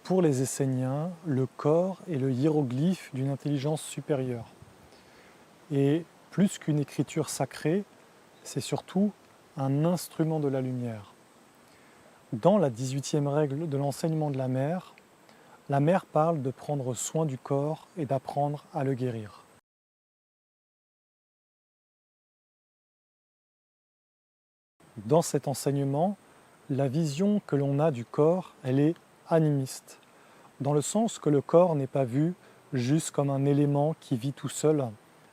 Pour les Esséniens, le corps est le hiéroglyphe d'une intelligence supérieure. Et plus qu'une écriture sacrée, c'est surtout un instrument de la lumière. Dans la 18e règle de l'enseignement de la mère parle de prendre soin du corps et d'apprendre à le guérir. Dans cet enseignement, la vision que l'on a du corps, elle est animiste, dans le sens que le corps n'est pas vu juste comme un élément qui vit tout seul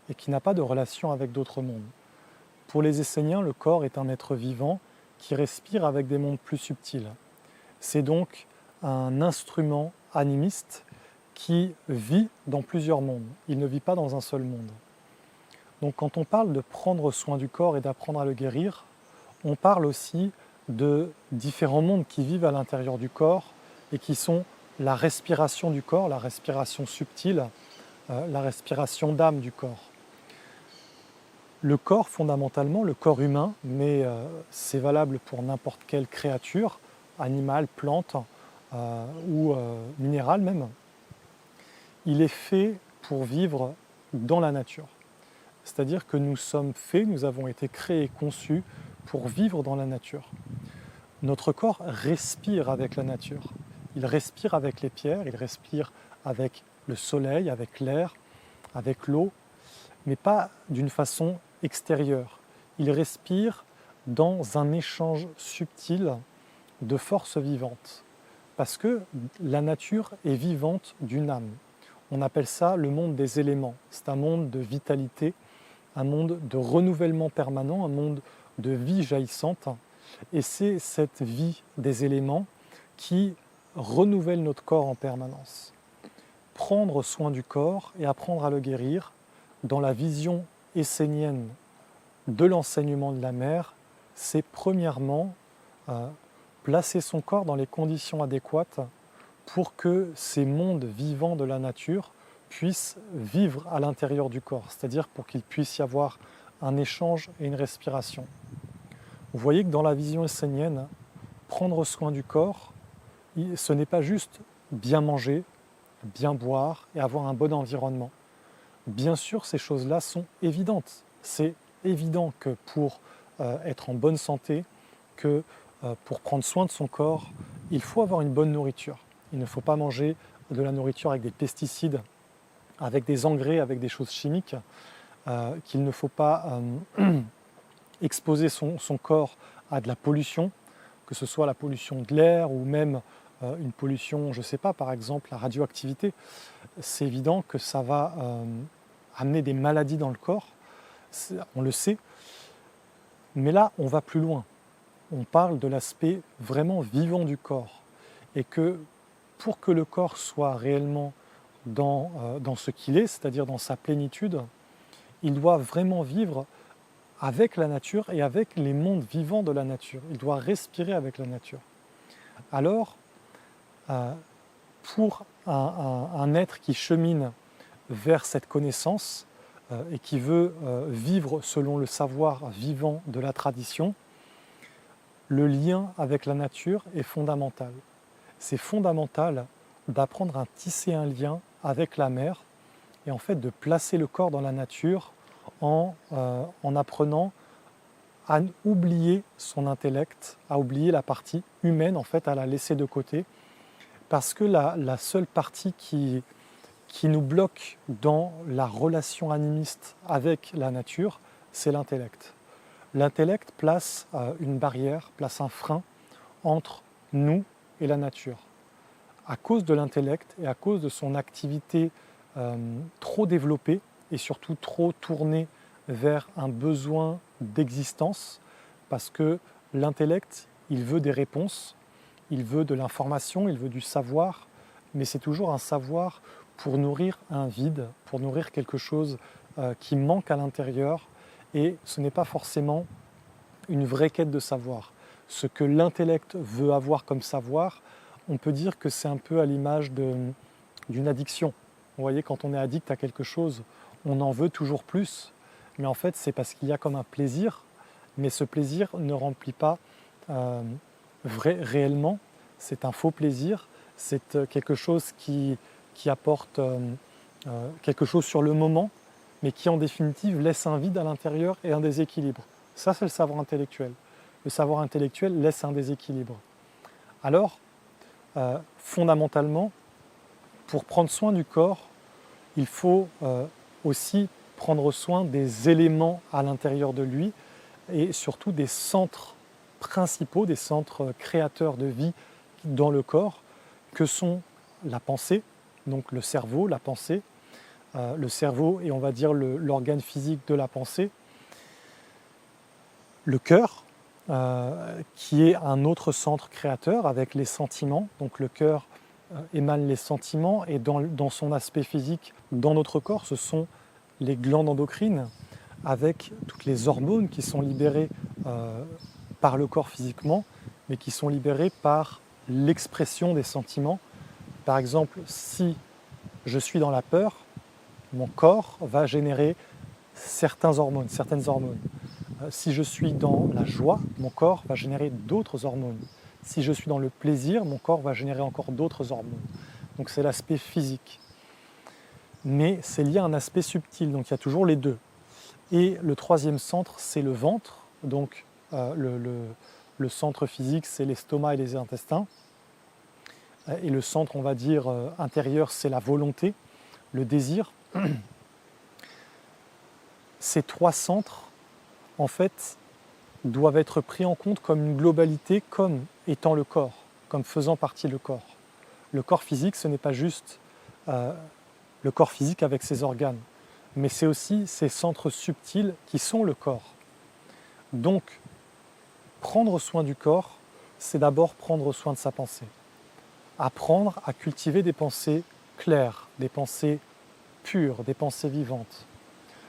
et qui n'a pas de relation avec d'autres mondes. Pour les Esséniens, le corps est un être vivant qui respire avec des mondes plus subtils. C'est donc un instrument animiste qui vit dans plusieurs mondes. Il ne vit pas dans un seul monde. Donc quand on parle de prendre soin du corps et d'apprendre à le guérir, on parle aussi de différents mondes qui vivent à l'intérieur du corps et qui sont la respiration du corps, la respiration subtile, la respiration d'âme du corps. Le corps, fondamentalement, le corps humain, mais c'est valable pour n'importe quelle créature, animale, plante ou minérale même, il est fait pour vivre dans la nature. C'est-à-dire que nous sommes faits, nous avons été créés et conçus pour vivre dans la nature. Notre corps respire avec la nature. Il respire avec les pierres, il respire avec le soleil, avec l'air, avec l'eau, mais pas d'une façon extérieure. Il respire dans un échange subtil de forces vivantes, parce que la nature est vivante d'une âme. On appelle ça le monde des éléments. C'est un monde de vitalité, un monde de renouvellement permanent, un monde de vie jaillissante. Et c'est cette vie des éléments qui renouvelle notre corps en permanence. Prendre soin du corps et apprendre à le guérir, dans la vision essénienne de l'enseignement de la mère, c'est premièrement placer son corps dans les conditions adéquates pour que ces mondes vivants de la nature puissent vivre à l'intérieur du corps, c'est-à-dire pour qu'il puisse y avoir un échange et une respiration. Vous voyez que dans la vision essénienne, prendre soin du corps, ce n'est pas juste bien manger, bien boire et avoir un bon environnement. Bien sûr, ces choses-là sont évidentes. C'est évident que pour être en bonne santé, que pour prendre soin de son corps, il faut avoir une bonne nourriture. Il ne faut pas manger de la nourriture avec des pesticides, avec des engrais, avec des choses chimiques, qu'il ne faut pas exposer son corps à de la pollution, que ce soit la pollution de l'air ou même une pollution, je ne sais pas, par exemple la radioactivité. C'est évident que ça va amener des maladies dans le corps, on le sait, mais là on va plus loin. On parle de l'aspect vraiment vivant du corps et que pour que le corps soit réellement dans ce qu'il est, c'est-à-dire dans sa plénitude, il doit vraiment vivre avec la nature et avec les mondes vivants de la nature. Il doit respirer avec la nature. Alors, pour un être qui chemine vers cette connaissance et qui veut vivre selon le savoir vivant de la tradition, le lien avec la nature est fondamental. C'est fondamental d'apprendre à tisser un lien avec la mer et en fait de placer le corps dans la nature en apprenant à oublier son intellect, à oublier la partie humaine, en fait, à la laisser de côté, parce que la seule partie qui nous bloque dans la relation animiste avec la nature, c'est l'intellect. L'intellect place une barrière, place un frein entre nous et la nature. À cause de l'intellect et à cause de son activité trop développée et surtout trop tournée vers un besoin d'existence, parce que l'intellect, il veut des réponses, il veut de l'information, il veut du savoir, mais c'est toujours un savoir pour nourrir un vide, pour nourrir quelque chose qui manque à l'intérieur, et ce n'est pas forcément une vraie quête de savoir. Ce que l'intellect veut avoir comme savoir, on peut dire que c'est un peu à l'image d'une addiction. Vous voyez, quand on est addict à quelque chose, on en veut toujours plus, mais en fait c'est parce qu'il y a comme un plaisir, mais ce plaisir ne remplit pas réellement, c'est un faux plaisir, c'est quelque chose qui apporte quelque chose sur le moment, mais qui en définitive laisse un vide à l'intérieur et un déséquilibre. Ça, c'est le savoir intellectuel. Le savoir intellectuel laisse un déséquilibre. Alors, fondamentalement, pour prendre soin du corps, il faut aussi prendre soin des éléments à l'intérieur de lui et surtout des centres principaux, des centres créateurs de vie dans le corps, que sont la pensée, donc le cerveau, la pensée, le cerveau et on va dire l'organe physique de la pensée, le cœur, qui est un autre centre créateur avec les sentiments. Donc le cœur émane les sentiments et dans son aspect physique, dans notre corps, ce sont les glandes endocrines avec toutes les hormones qui sont libérées par le corps physiquement, mais qui sont libérées par l'expression des sentiments. Par exemple, si je suis dans la peur, mon corps va générer certaines hormones. Si je suis dans la joie, mon corps va générer d'autres hormones. Si je suis dans le plaisir, mon corps va générer encore d'autres hormones. Donc c'est l'aspect physique. Mais c'est lié à un aspect subtil, donc il y a toujours les deux. Et le troisième centre, c'est le ventre. Donc le centre physique, c'est l'estomac et les intestins. Et le centre, on va dire, intérieur, c'est la volonté, le désir. Ces trois centres, en fait, doivent être pris en compte comme une globalité, comme étant le corps, comme faisant partie du corps. Le corps physique, ce n'est pas juste le corps physique avec ses organes, mais c'est aussi ces centres subtils qui sont le corps. Donc, prendre soin du corps, c'est d'abord prendre soin de sa pensée. Apprendre à cultiver des pensées claires, des pensées pures, des pensées vivantes.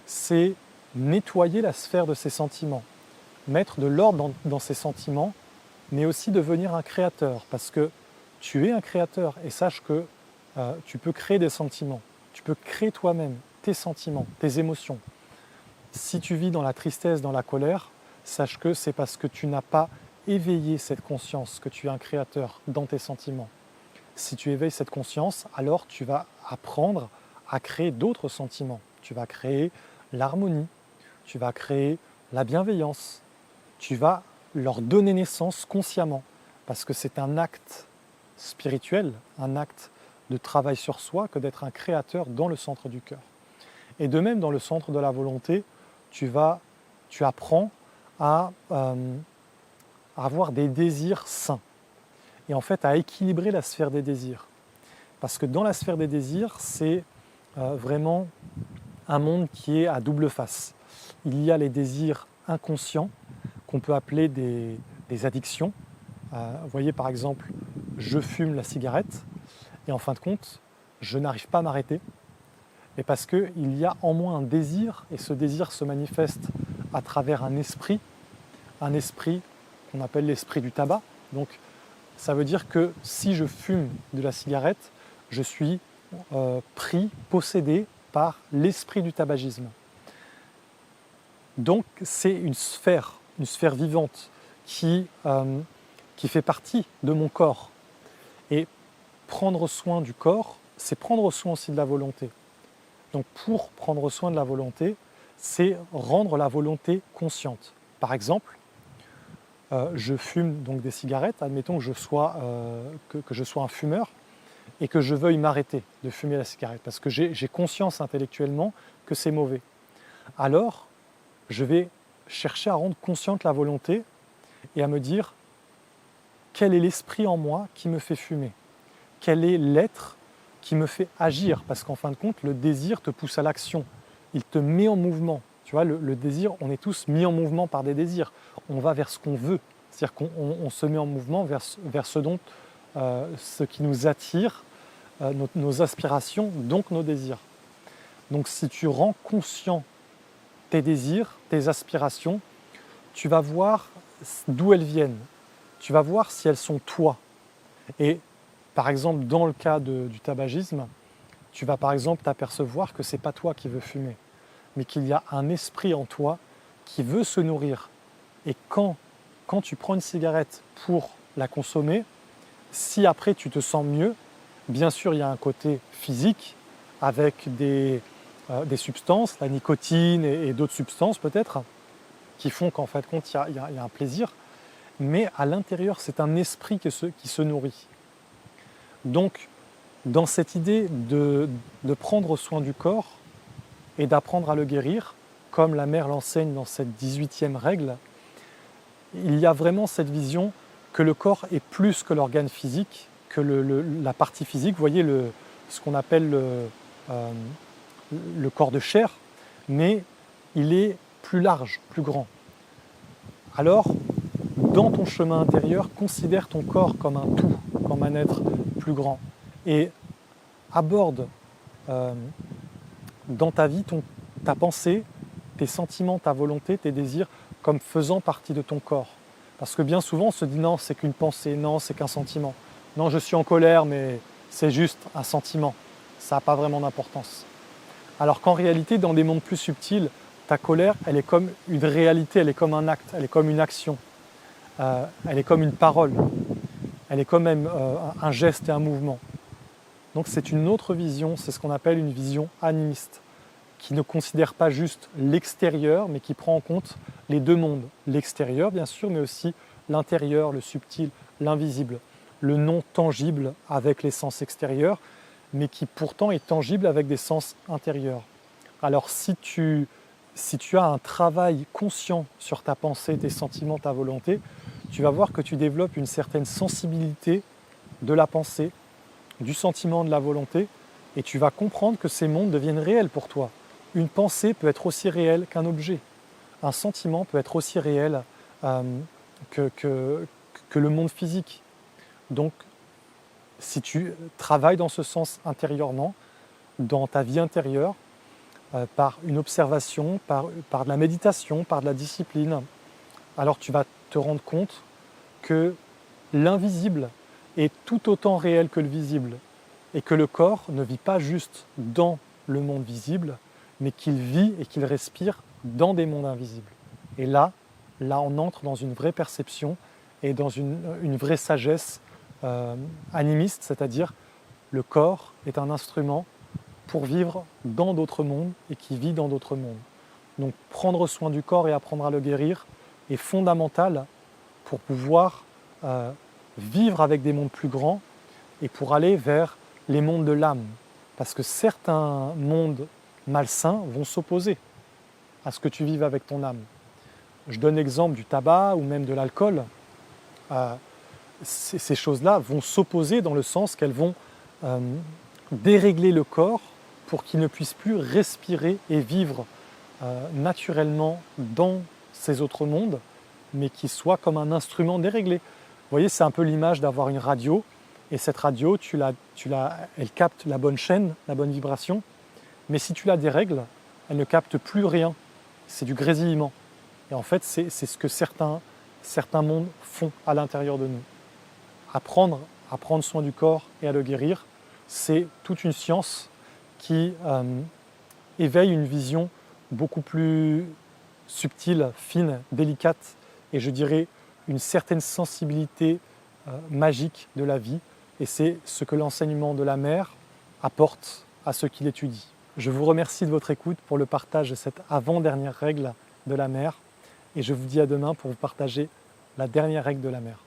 C'est nettoyer la sphère de ses sentiments, mettre de l'ordre dans ses sentiments, mais aussi devenir un créateur, parce que tu es un créateur et sache que tu peux créer des sentiments, tu peux créer toi-même tes sentiments, tes émotions. Si tu vis dans la tristesse, dans la colère, sache que c'est parce que tu n'as pas éveillé cette conscience que tu es un créateur dans tes sentiments. Si tu éveilles cette conscience, alors tu vas apprendre à créer d'autres sentiments. Tu vas créer l'harmonie, tu vas créer la bienveillance, tu vas leur donner naissance consciemment, parce que c'est un acte spirituel, un acte de travail sur soi que d'être un créateur dans le centre du cœur. Et de même, dans le centre de la volonté, tu apprends à avoir des désirs sains et en fait à équilibrer la sphère des désirs. Parce que dans la sphère des désirs, c'est vraiment un monde qui est à double face. Il y a les désirs inconscients qu'on peut appeler des addictions. Vous voyez par exemple, je fume la cigarette et en fin de compte, je n'arrive pas à m'arrêter. Et parce qu'il y a en moi un désir et ce désir se manifeste à travers un esprit qu'on appelle l'esprit du tabac. Donc ça veut dire que si je fume de la cigarette, je suis pris, possédé par l'esprit du tabagisme. Donc c'est une sphère vivante qui fait partie de mon corps. Et prendre soin du corps, c'est prendre soin aussi de la volonté. Donc pour prendre soin de la volonté, c'est rendre la volonté consciente. Par exemple, je fume donc des cigarettes, admettons que je sois un fumeur et que je veuille m'arrêter de fumer la cigarette parce que j'ai conscience intellectuellement que c'est mauvais. Alors, je vais chercher à rendre consciente la volonté et à me dire quel est l'esprit en moi qui me fait fumer, quel est l'être qui me fait agir, parce qu'en fin de compte, le désir te pousse à l'action, il te met en mouvement. Tu vois, le désir, on est tous mis en mouvement par des désirs. On va vers ce qu'on veut, c'est-à-dire qu'on se met en mouvement vers ce qui nous attire, nos aspirations, donc nos désirs. Donc si tu rends conscient tes désirs, tes aspirations, tu vas voir d'où elles viennent. Tu vas voir si elles sont toi. Et par exemple, dans le cas du tabagisme, tu vas par exemple t'apercevoir que ce n'est pas toi qui veux fumer, mais qu'il y a un esprit en toi qui veut se nourrir. Et quand tu prends une cigarette pour la consommer, Si après tu te sens mieux, bien sûr il y a un côté physique avec des substances, la nicotine et d'autres substances peut-être, qui font qu'en fait compte il y a un plaisir, mais à l'intérieur c'est un esprit qui se nourrit. Donc dans cette idée de prendre soin du corps et d'apprendre à le guérir, comme la mère l'enseigne dans cette 18e règle, il y a vraiment cette vision que le corps est plus que l'organe physique, que la partie physique, vous voyez ce qu'on appelle le corps de chair, mais il est plus large, plus grand. Alors, dans ton chemin intérieur, considère ton corps comme un tout, comme un être plus grand, et aborde dans ta vie ta pensée, tes sentiments, ta volonté, tes désirs, comme faisant partie de ton corps. Parce que bien souvent on se dit non, c'est qu'une pensée, non, c'est qu'un sentiment. Non, je suis en colère, mais c'est juste un sentiment. Ça n'a pas vraiment d'importance. Alors qu'en réalité, dans des mondes plus subtils, ta colère, elle est comme une réalité, elle est comme un acte, elle est comme une action, elle est comme une parole, elle est comme même un geste et un mouvement. Donc c'est une autre vision, c'est ce qu'on appelle une vision animiste, qui ne considère pas juste l'extérieur, mais qui prend en compte les deux mondes. L'extérieur, bien sûr, mais aussi l'intérieur, le subtil, l'invisible. Le non tangible avec les sens extérieurs, mais qui pourtant est tangible avec des sens intérieurs. Alors si tu as un travail conscient sur ta pensée, tes sentiments, ta volonté, tu vas voir que tu développes une certaine sensibilité de la pensée, du sentiment, de la volonté, et tu vas comprendre que ces mondes deviennent réels pour toi. Une pensée peut être aussi réelle qu'un objet. Un sentiment peut être aussi réel que le monde physique. Donc, si tu travailles dans ce sens intérieurement, dans ta vie intérieure, par une observation, par de la méditation, par de la discipline, alors tu vas te rendre compte que l'invisible est tout autant réel que le visible et que le corps ne vit pas juste dans le monde visible, mais qu'il vit et qu'il respire dans des mondes invisibles. Et là on entre dans une vraie perception et dans une vraie sagesse animiste, c'est-à-dire le corps est un instrument pour vivre dans d'autres mondes et qui vit dans d'autres mondes. Donc prendre soin du corps et apprendre à le guérir est fondamental pour pouvoir vivre avec des mondes plus grands et pour aller vers les mondes de l'âme. Parce que certains mondes malsains vont s'opposer à ce que tu vives avec ton âme. Je donne l'exemple du tabac ou même de l'alcool. Ces choses-là vont s'opposer dans le sens qu'elles vont dérégler le corps pour qu'il ne puisse plus respirer et vivre naturellement dans ces autres mondes, mais qu'il soit comme un instrument déréglé. Vous voyez, c'est un peu l'image d'avoir une radio, et cette radio, elle capte la bonne chaîne, la bonne vibration, mais si tu la dérègles, elle ne capte plus rien. C'est du grésillement. Et en fait, c'est ce que certains mondes font à l'intérieur de nous. Apprendre à prendre soin du corps et à le guérir, c'est toute une science qui éveille une vision beaucoup plus subtile, fine, délicate, et je dirais une certaine sensibilité magique de la vie. Et c'est ce que l'enseignement de la mère apporte à ceux qui l'étudient. Je vous remercie de votre écoute pour le partage de cette avant-dernière règle de la mère, et je vous dis à demain pour vous partager la dernière règle de la mère.